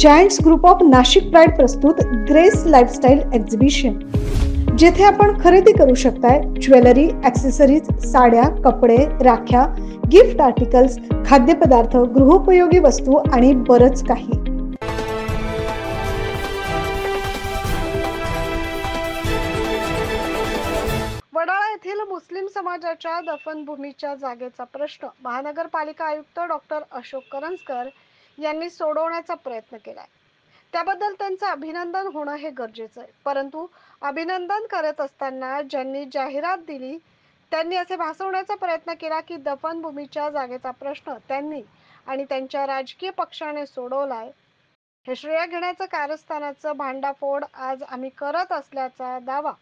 Giants group of Nashik pride प्रस्तुत grace lifestyle exhibition, जेथे आपण खरेदी करू शकताय ज्वेलरी, ॲक्सेसरीज, साड्या, कपडे, राख्या, गिफ्ट आर्टिकल्स, खाद्यपदार्थ, गृहोपयोगी वस्तू आणि बरंच काही. वडाळा येथील मुस्लिम समाजाच्या दफनभूमीच्या जागेचा प्रश्न महानगरपालिका आयुक्त डॉक्टर अशोक करंजकर यांनी सोडवण्याचा प्रयत्न केलाय. त्याबद्दल त्यांचं अभिनंदन होणं हे गरजेचं आहे. परंतु अभिनंदन करत असताना ज्यांनी जाहिरात दिली त्यांनी असे भासवण्याचा प्रयत्न केला की दफनभूमीच्या जागेचा प्रश्न त्यांनी आणि त्यांच्या राजकीय पक्षाने सोडवलाय. हे श्रेय घेण्याचं कारस्थानाचं भांडाफोड आज आम्ही करत असल्याचा दावा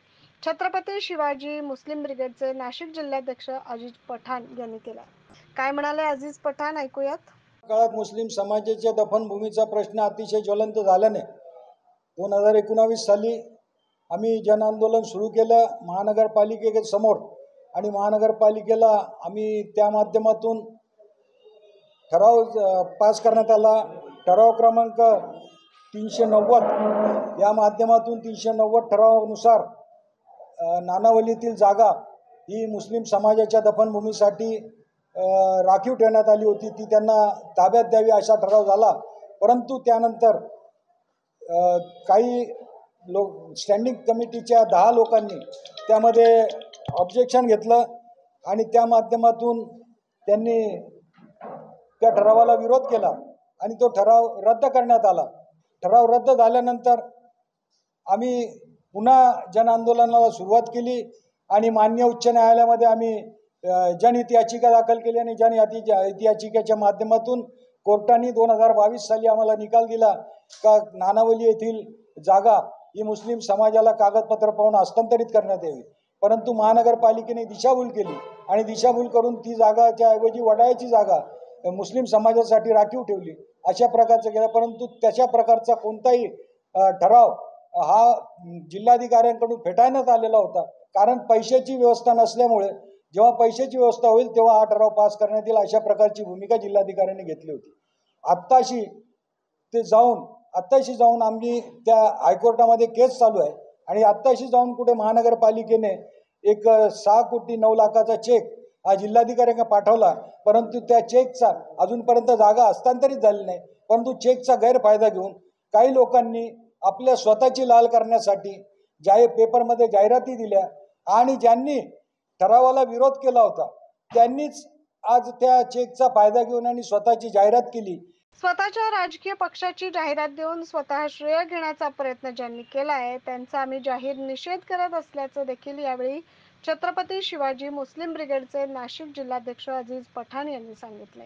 छत्रपती शिवाजी मुस्लिम ब्रिगेडचे नाशिक जिल्हाध्यक्ष अजीज पठाण यांनी केला. काय म्हणाले अजीज पठाण, ऐकूयात. काळात मुस्लिम समाजाच्या दफनभूमीचा प्रश्न अतिशय ज्वलंत झाल्याने 2019 साली आम्ही जन आंदोलन सुरू केलं महानगरपालिकेसमोर आणि महानगरपालिकेला आम्ही त्या माध्यमातून ठराव पास करण्यात आला. ठराव क्रमांक 390 या माध्यमातून 390 ठरावानुसार नानावलीतील जागा ही मुस्लिम समाजाच्या दफनभूमीसाठी राखीव ठेवण्यात आली होती. ती त्यांना ताब्यात द्यावी असा ठराव झाला. परंतु त्यानंतर काही स्टँडिंग कमिटीच्या 10 लोकांनी त्यामध्ये ऑब्जेक्शन घेतलं आणि त्या माध्यमातून त्यांनी त्या ठरावाला विरोध केला आणि तो ठराव रद्द करण्यात आला. ठराव रद्द झाल्यानंतर आम्ही पुन्हा जन आंदोलनाला सुरुवात केली आणि माननीय उच्च न्यायालयामध्ये आम्ही जनहित याचिका दाखल केली आणि जनहित याचिकेच्या माध्यमातून कोर्टाने 2022 साली आम्हाला निकाल दिला का नानावली येथील जागा ही मुस्लिम समाजाला कागदपत्र पाहून हस्तांतरित करण्यात यावी. परंतु महानगरपालिकेने दिशाभूल केली आणि दिशाभूल करून ती जागाच्या ऐवजी वडाळ्याची जागा मुस्लिम समाजासाठी राखीव ठेवली. अशा प्रकारचं केलं. परंतु त्याच्या प्रकारचा कोणताही ठराव हा जिल्हाधिकाऱ्यांकडून फेटाळण्यात आलेला होता. कारण पैशाची व्यवस्था नसल्यामुळे जेव्हा पैशाची व्यवस्था होईल तेव्हा हा ठराव पास करण्यात येईल अशा प्रकारची भूमिका जिल्हाधिकाऱ्यांनी घेतली होती. आत्ताशी जाऊन आम्ही त्या हायकोर्टामध्ये केस चालू आहे आणि आत्ताशी जाऊन कुठे महानगरपालिकेने एक 6 कोटी 9 लाखाचा चेक हा जिल्हाधिकाऱ्यांना पाठवला. परंतु त्या चेकचा अजूनपर्यंत जागा हस्तांतरित झाली नाही. परंतु चेकचा गैरफायदा घेऊन काही लोकांनी आपल्या स्वतःची लाल करण्यासाठी पेपरमध्ये जाहिराती दिल्या आणि ज्यांनी ठरावाला विरोध केला होता त्यांनीच आज त्या चेकचा फायदा घेऊन आणि स्वतःची जाहिरात केली. स्वतःच्या राजकीय पक्षाची जाहिरात देऊन स्वतः श्रेय घेण्याचा प्रयत्न ज्यांनी केला आहे त्यांचा आम्ही जाहीर निषेध करत असल्याचं देखील यावेळी छत्रपती शिवाजी मुस्लिम ब्रिगेडचे नाशिक जिल्हाध्यक्ष अजीज पठाण यांनी सांगितले.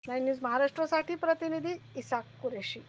9 न्यूज महाराष्ट्रासाठी प्रतिनिधी इसाक कुरेशी.